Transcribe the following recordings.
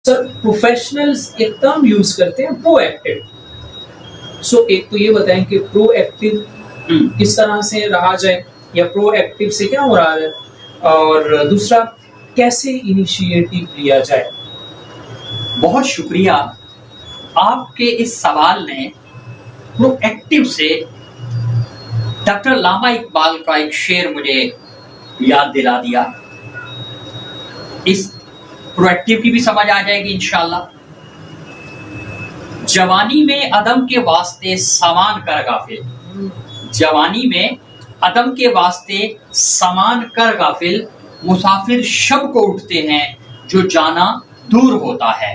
Sir professionals एक term use करते हैं प्रोएक्टिव. सो एक तो ये बताएं कि प्रोएक्टिव किस तरह से रहा जाए या प्रोएक्टिव से क्या हो रहा है, और दूसरा कैसे इनिशिएटिव लिया जाए. बहुत शुक्रिया. आपके इस सवाल ने प्रोएक्टिव से डॉक्टर लामा इकबाल का एक शेर मुझे याद दिला दिया. इस प्रोएक्टिव की भी समझ आ जाएगी इंशाल्लाह. जवानी में अदम के वास्ते सामान कर गाफिल, जवानी में अदम के वास्ते सामान कर गाफिल, मुसाफिर शब को उठते हैं जो जाना दूर होता है.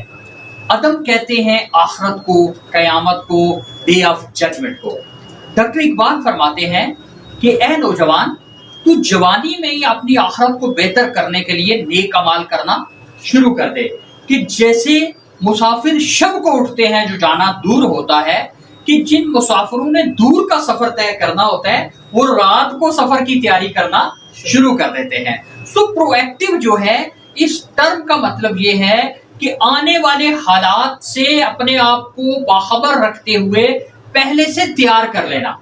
अदम कहते हैं आखिरत को, कयामत को, डे ऑफ जजमेंट को. डॉक्टर इकबाल फरमाते हैं कि ए नौजवान, तू जवानी में ही अपनी आखिरत को बेहतर करने के लिए नेक अमाल करना शुरू कर दे. कि जैसे मुसाफिर शब को उठते हैं जो जाना दूर होता है, कि जिन मुसाफिरों ने दूर का सफर तय करना होता है वो रात को सफर की तैयारी करना शुरू कर देते हैं. सो प्रोएक्टिव जो है, इस टर्म का मतलब ये है कि आने वाले हालात से अपने आप को बाखबर रखते हुए पहले से तैयार कर लेना.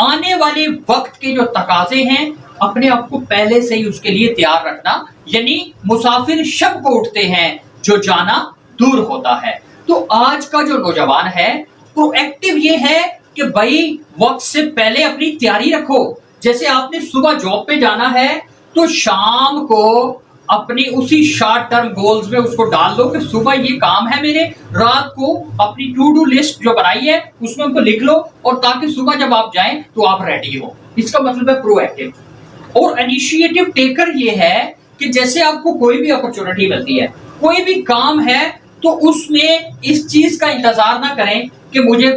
आने वाले वक्त के जो तकाजे हैं अपने आप को पहले से ही उसके लिए तैयार रखना. यानी मुसाफिर शब को उठते हैं जो जाना दूर होता है. तो आज का जो नौजवान है, प्रोएक्टिव ये है कि भाई वक्त से पहले अपनी तैयारी रखो. जैसे आपने सुबह जॉब पे जाना है तो शाम को अपनी उसी शॉर्ट टर्म गोल्स में उसको डाल दो कि सुबह ये काम है मेरे, रात को अपनी टू डू लिस्ट जो बनाई है उसमें उनको लिख लो, और ताकि सुबह जब आप जाएं तो आप रेडी हो. इसका मतलब है प्रोएक्टिव. और इनिशिएटिव टेकर ये है कि जैसे आपको कोई भी अपॉर्चुनिटी मिलती है, कोई भी काम है, तो उसमें इस चीज का इंतजार ना करें कि मुझे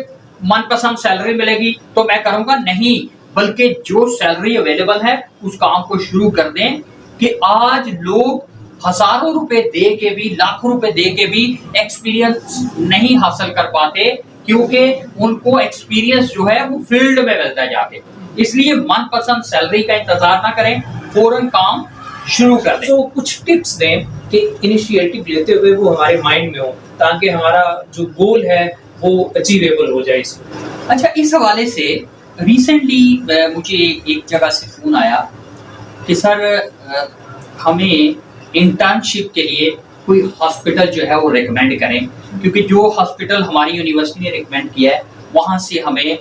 मनपसंद सैलरी मिलेगी तो मैं करूंगा. नहीं, बल्कि जो सैलरी अवेलेबल है उस काम को शुरू कर दें. कि आज लोग हजारों रुपए दे के भी, लाखों रुपए दे के भी एक्सपीरियंस नहीं हासिल कर पाते, क्योंकि उनको एक्सपीरियंस जो है वो फील्ड में मिलता है जाके. इसलिए मनपसंद सैलरी का इंतजार ना करें, फौरन काम शुरू कर दें. तो कुछ टिप्स दें कि इनिशिएटिव लेते हुए वो हमारे माइंड में हो, ताकि हमारा जो गोल है वो अचीवेबल हो जाए. अच्छा, इस हवाले से रिसेंटली मुझे एक जगह से फोन आया कि सर हमें इंटर्नशिप के लिए कोई हॉस्पिटल जो है वो रेकमेंड करें, क्योंकि जो हॉस्पिटल हमारी यूनिवर्सिटी ने रेकमेंड किया है वहाँ से हमें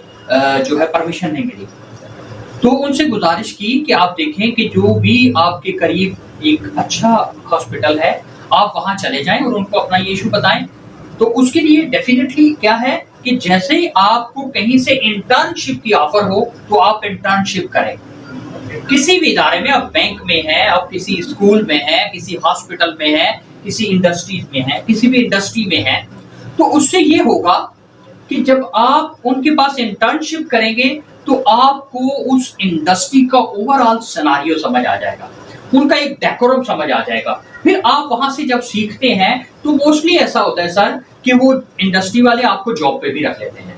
जो है परमिशन नहीं मिली. तो उनसे गुजारिश की कि आप देखें कि जो भी आपके करीब एक अच्छा हॉस्पिटल है आप वहाँ चले जाएं और उनको अपना ये इशू बताएं. तो उसके लिए डेफिनेटली क्या है कि जैसे ही आपको कहीं से इंटर्नशिप की ऑफर हो तो आप इंटर्नशिप करें. किसी भी इदारे में, आप बैंक में हैं, आप किसी स्कूल में हैं, किसी हॉस्पिटल में हैं, किसी इंडस्ट्रीज में हैं, किसी भी इंडस्ट्री में हैं, तो उससे ये होगा कि जब आप उनके पास इंटर्नशिप करेंगे तो आपको उस इंडस्ट्री का ओवरऑल सिनेरियो समझ आ जाएगा, उनका एक डेकोरम समझ आ जाएगा. फिर आप वहां से जब सीखते हैं तो मोस्टली ऐसा होता है सर कि वो इंडस्ट्री वाले आपको जॉब पे भी रख लेते हैं.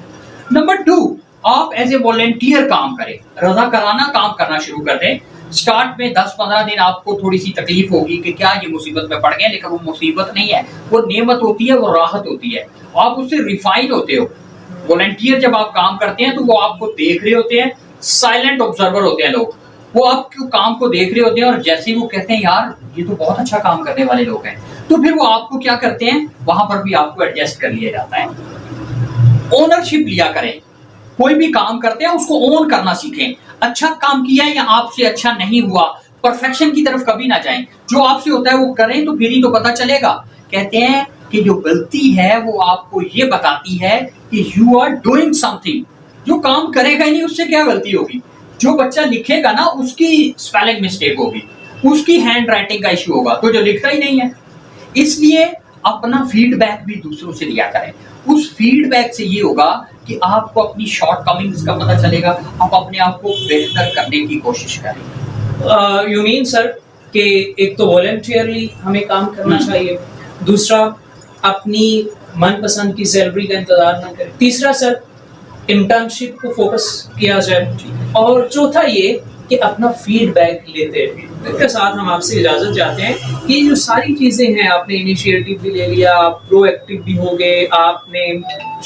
नंबर 2, आप एज ए वॉलंटियर काम करें, रजा कराना काम करना शुरू कर दें. स्टार्ट में 10-15 दिन आपको थोड़ी सी तकलीफ होगी कि क्या ये मुसीबत में पड़ गए, लेकिन वो मुसीबत नहीं है, वो नेमत होती है, वो राहत होती है. आप उससे रिफाइन होते हो. वॉलंटियर जब आप काम करते हैं तो वो आपको देख रहे होते हैं, साइलेंट ऑब्जर्वर होते हैं लोग, वो आपके काम को देख रहे होते हैं, और जैसे ही वो कहते हैं यार ये तो बहुत अच्छा काम करने वाले लोग हैं, तो फिर वो आपको क्या करते हैं, वहां पर भी आपको एडजस्ट कर लिया जाता है. ओनरशिप लिया करें. कोई भी काम करते हैं उसको ओन करना सीखें. अच्छा काम किया है या आपसे अच्छा नहीं हुआ, परफेक्शन की तरफ कभी ना जाएं. जो आपसे होता है वो करें, तो फिर ही तो पता चलेगा. कहते हैं कि जो गलती है वो आपको ये बताती है कि यू आर डूइंग समथिंग. जो काम करेगा ही नहीं उससे क्या गलती होगी. जो बच्चा लिखेगा ना उसकी स्पेलिंग मिस्टेक होगी, उसकी हैंड राइटिंग का इश्यू होगा, तो जो लिखता ही नहीं है. इसलिए अपना फीडबैक भी दूसरों से लिया करें. उस फीडबैक से ये होगा कि आपको अपनी शॉर्ट कमिंग्स का पता चलेगा, आप अपने आप को बेहतर करने की कोशिश करें. यू मीन सर कि एक तो वॉलंटियरली हमें काम करना चाहिए, दूसरा अपनी मनपसंद की सैलरी का इंतजार ना करें, तीसरा सर इंटर्नशिप को फोकस किया जाए, और चौथा ये کہ اپنا فیڈ بیک لیتے ہیں. اس کے ساتھ ہم آپ سے اجازت چاہتے ہیں کہ یہ جو ساری چیزیں ہیں، آپ نے انیشیٹو بھی لے لیا، آپ پرو ایکٹیو بھی ہو گئے، آپ نے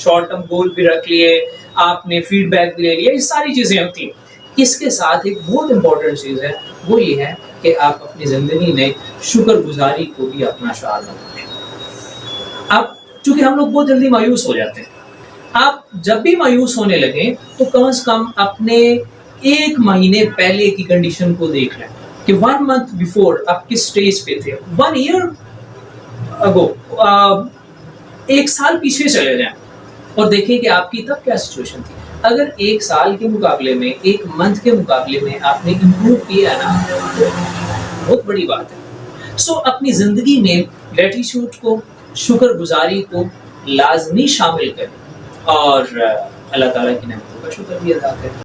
شارٹ ٹرم گول بھی رکھ لیے، آپ نے فیڈ بیک بھی لے لیا، یہ ساری چیزیں ہوتی ہیں. اس کے ساتھ ایک بہت امپورٹنٹ چیز ہے، وہ یہ ہے کہ آپ اپنی زندگی میں شکر گزاری کو بھی اپنا شعار بنائیں. اب چونکہ ہم لوگ بہت جلدی مایوس ہو جاتے ہیں، آپ جب بھی مایوس ہونے لگیں تو کم از کم اپنے ایک مہینے پہلے کی کنڈیشن کو دیکھ لیں کہ 1 month before آپ کس سٹیج پہ تھے. 1 year ago، 1 سال پیچھے چلے جائیں اور دیکھیں کہ آپ کی تب کیا سچویشن تھی. اگر 1 سال کے مقابلے میں 1 month کے مقابلے میں آپ نے امپروو کیا ہے نا، تو بہت بڑی بات ہے. سو اپنی زندگی میں گریٹیٹیوڈ کو، شکر گزاری کو لازمی شامل کریں اور اللہ تعالیٰ کی نعمتوں کا شکر بھی ادا کریں.